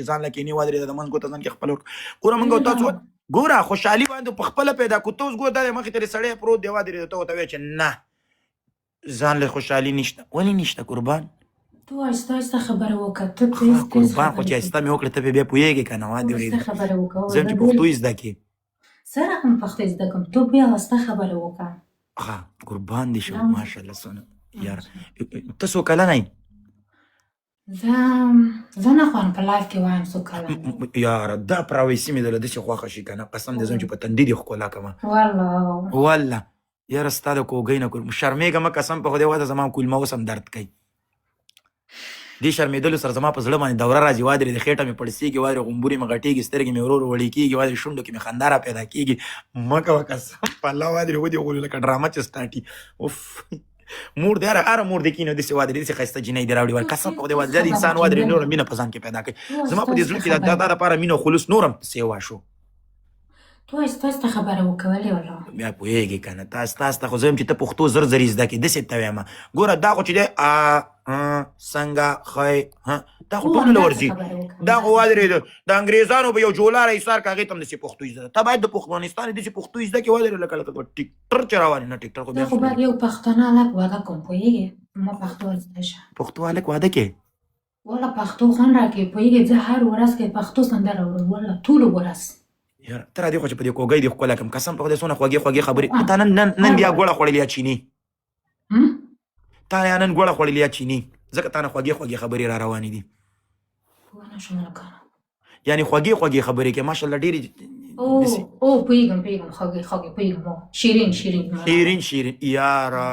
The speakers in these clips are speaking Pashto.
ځان له کینې ودرېده د منځ ګوته ځان کې خپل ګوره موږ او تاسو ګوره خوشحالي باندې په خپله پیدا کړو ته اوس ګوره دا مخې ته سړی پروت دی ودرېده ته ورته وایې چې نه ځان له خوشحالي نشته ولې نشته قربان تو آهسته آهسته خبره وکړه ته قربان خو چې آهسته مې وکړه ته بیا پوهېږې که نه ودرېده خبره وکړه زه چې پښتو یې زده کړې څه رقم پښتو زده کړم تو بیا آهسته خبره وکړه ښه قربان دې شم ماشاءالله څونه یار ته څو کلنه یې زه نه خواهم په لایف کې وایم څو کلن یاره دا پراویسي مې دله داسې خوښه شي که نه قسم دې زم چې په تندي دې ښکلا کړمه والله یاره ستا د کوګۍ نه شرمېږه مه قسم په خدای وایه زما کولمه اوس هم درد کوي دې شرمېدلو سره زما په زړه باندې دوره راځي وادرې د خېټه مې پړسېږي وادرې غومبورې مې غټېږي سترګې مې ورو ورو وړې کېږي وادرې شونډو کې مې خندا را پیدا کېږي مه کوه قسم په الله وادرې ودې غولې لکه ډرامه چې سټاټي اوف مور دې هره مور دې کینو داسې وادرې داسې ښایسته جینۍ دې راوړي وایي قسم په خدای وایه د انسان وادرې نوره مینه په ځان کې پیدا کوي زما په دې زړه کې دا دپاره مینه او خلوص نور هم سیوا شو تو آهسته آهسته خبره وکړه ولې والله بیا پوهېږې که نه تا آهسته آهسته خو زه یم چې ته پښتو زر زر زده کړې داسې ته وایم ګوره دا خو چې دی څنګه ښی دا خو ټولو له ورځي دا خو ودرېده د انګریزانو به یو جولاره ایسار که هغې ته هم داسې پښتو زده ته باید د افغانستان داسې پښتو زده کړې ودرې لکه ټکټر چې روان نه ټکټر خو دا خو باید یو پښتانه هلک واده کوم پوهېږې ما پښتو زده شه پښتو هلک واده کې والله پښتو خوند راکوي پوهېږې زه هر ورځ کې پښتو سندره اورم والله ټوله ورځ یاره ته را دې خو چې په دې کوګۍ دې ښکلا کړم قسم په خدای څونه خوږې خوږې خبرې تا نن بیا ګوړه خوړلې یا چیني تا یا نن ګوړه خوړلې یا چیني ځکه تا نه خوږې خوږې خبرې را روانې دي یعنې خوږې خوږې خبرې کې ماشاءالله ډېرې پوهېږم خوږې پوهېږم شیرین یاره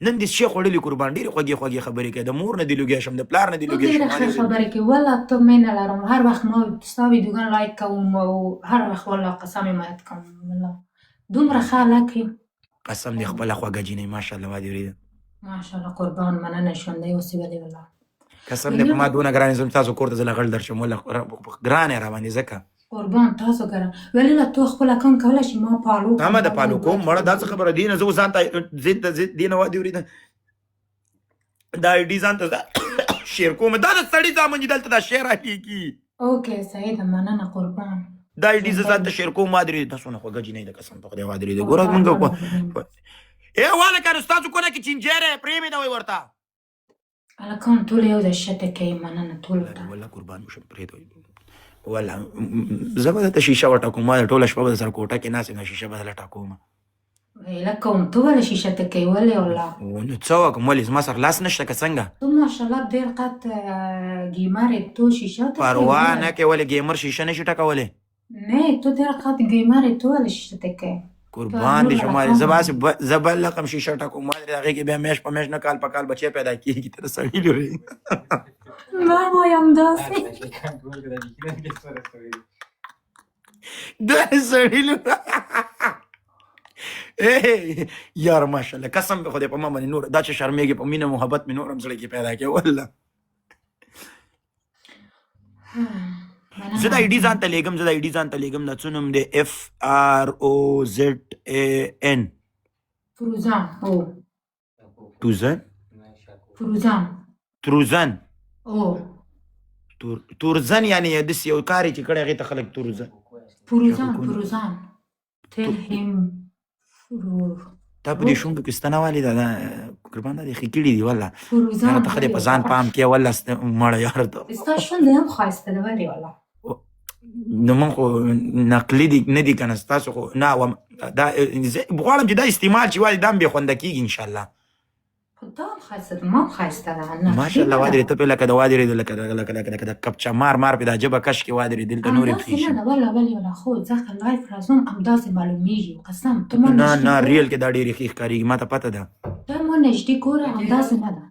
نن دې شی خوړلې قربان ډېرې خوږې خوږې خبرې کوي د مور نه دې لوګیا شم د پلار نه دې لوګیا شم ډېرې ښه خبرې کوي والله ته مینه لرم هر وخت ما ستا ویډیوګان لایک کوم او هر وخت والله قسم یې مات کوم والله دومره ښه هلک یې قسم دې خپله خوږه جینۍ ماشاءالله ما دې ورېده ماشاءالله قربان مننه ژوندی اوسې ولې والله قسم دې په ما دونه ګرانې زه تاسو کور ته زه له غل درشم والله ګرانې را باندې ځکه قربان تاسو ګران ولې لا تو خپل کم کولی شي ما پالو ما د پالو کوم مړه دا څه خبره دی نه زه ځان ته دې نه وادي ورېده دا ایډي ځان ته شیر کوم دا د سړي زامن چې دلته دا شیر راکېږي اوکې صحیح ده مننه قربان دا ایډي زه ځان ته شیر کوم ما درېده دا څونه خوږه جینۍ ده قسم په خدای ما درېده ګوره مونږ واله کنه ستاسو کونه کې چینجیری پرېمې ده وایي ورته هلکان ټول یو ځای شته کوي مننه ټولو ته والله قربان وشم پرېږده والله زه به درته شیشه وټاکوم ما ټوله شپه به درسره کوټه کې ناست یم شیشه به درله ټاکوم هلکه ته ولې شیشه ته کوې ولې والله نو څه وکړم ولې زما سره لاس نشته که څنګه تو ماشاءالله ډېر قد ګیمر یې تو شیشه ته پروا نه کوې ولې ګیمر شیشه نشي ټکولی نه تو ډېر قد ګیمر یې تو ولې شیشه ته کوې قربان دې شم زه بل رقم شیشه ټکوم ما د هغې کې بیا میاشت په میاشت نه کال په کال بچی پیدا کېږي ته د سړي لورې ما وایم داسې د سړي لورې یار ماشاءالله قسم به خدای په ما باندې نور دا چې شرمېږي په مینه محبت مې نور هم زړه کې پیدا کړې والله زه دا ایډي ځان ته لېږم دا څه نوم دی FROZAN تروزن تورزن یعنې داسې یو کار یې چې کړی هغې ته خلک تورزن تا په دې شونډو کې ستنه والې ده قربان دا دې ښې کړي دي والله یاره ته ښه دی په ځان پام کې والله مړه یاره ته ستا شونډې هم ښایسته ده ولې والله نو من خو نقلي دي نه دي که نه ستاسو خو نه دا غواړم چې دا استعمال چې والې دا هم بې خونده کېږي انشاءالله خو دا هم ښایسته ده ما هم ښایسته ده ماشاءالله وادرې ته پې لکه د وادرې لکه د کپچه مار پې دا ژبه کش کې وادرې دلته نورې پښې شي نه والله ولې خو ځکه لایف راځم همداسې معلومېږي قسم نه ریل کې دا ډېرې ښې ښکارېږي ما ته پته ده دا ما نږدې ګوره همداسې نه ده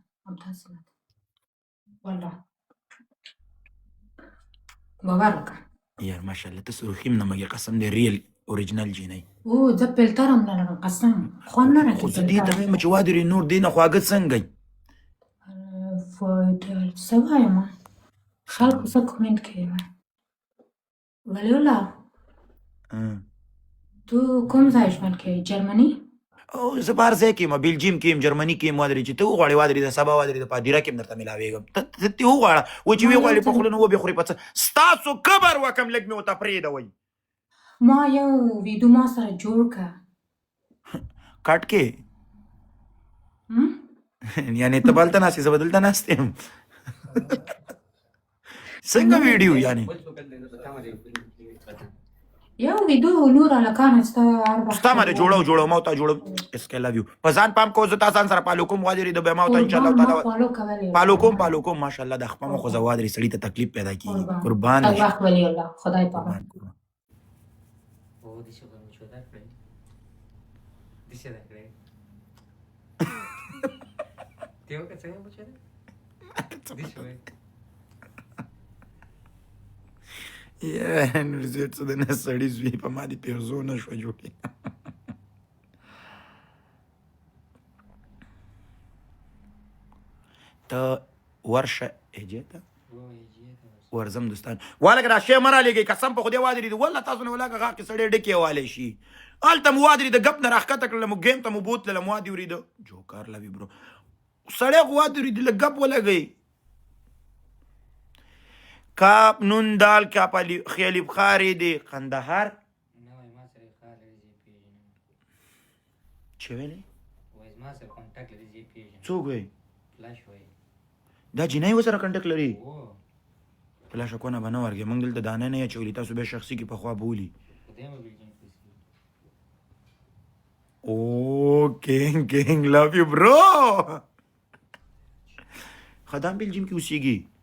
والله باور وکړه یار ماشاءالله ته سروخیم نه مګې قسم دی ریل اوریجنل جینۍ زه فلټر هم نه لرم قسم خوند نه راکوي خو زه دې ته وایم چې وادرې نور دې نه خواږه څنګه څه وایم خلکو څه کومنټ کوي ولې والله تو کوم ځای ژوند کوې جرمني او زه بهر ځای کې یم بلجیم کې یم جرمني کې یم ودرې چې ته وغواړې ودرې د سبا ودرې د پادیره کې م درته ملاوېږم ته وغواړه و چې ویې غواړې په خوله نه وبې خورې په څه ستاسو کبر وکم لږ مې ورته پرېږدوئ ما یو ویډیو ما سره جوړ کړه کټ کې یعنې ته بلته ناست یې زه به دلته ناست یم څنګه ویډیو یعنې یو ویډیو نور هلکان ستا هر وخت ستا مده جوړو ما ورته جوړم اسکې لو یو په ځان پام کوه زه تا ځان سره پالو کوم وادرې د به ما ورته انشاءالله تعالی پالو کوم ماشاءالله د خپه مو خو زه وادرې سړي ته تکلیف پیدا کېږي قربان الله وخت ولی الله خدای پاک یا نور زیات څه د نه سړي زوی په ما دې پیرزو نه شوه جوړې ته ورشه هجې ته ورځم دوستان والګ را شی مه رالیږئ قسم په خدای وادرې دي والله تاسو نه ولاکه غاښ کې سړی ډکې والی شي هلته مو وادرې د ګپ نه راښکته کړله مو ګیم ته مو بوتلله مو وادې ورېده جوکار لوي برو سړی خو وادرې دي لږ ګپ ولګئ کاپ نون دال کاپ خیالی بخاری دی قندهار چه ویلی؟ څوک وی؟ دا جنای ورسره کنټکټ لري فلاش کونه به نه ورګې موږ دلته دانه نه اچولي تاسو بیا شخصي کې پخوا بولي او کینګ لو یو برو خدام بلجیم کې اوسېږي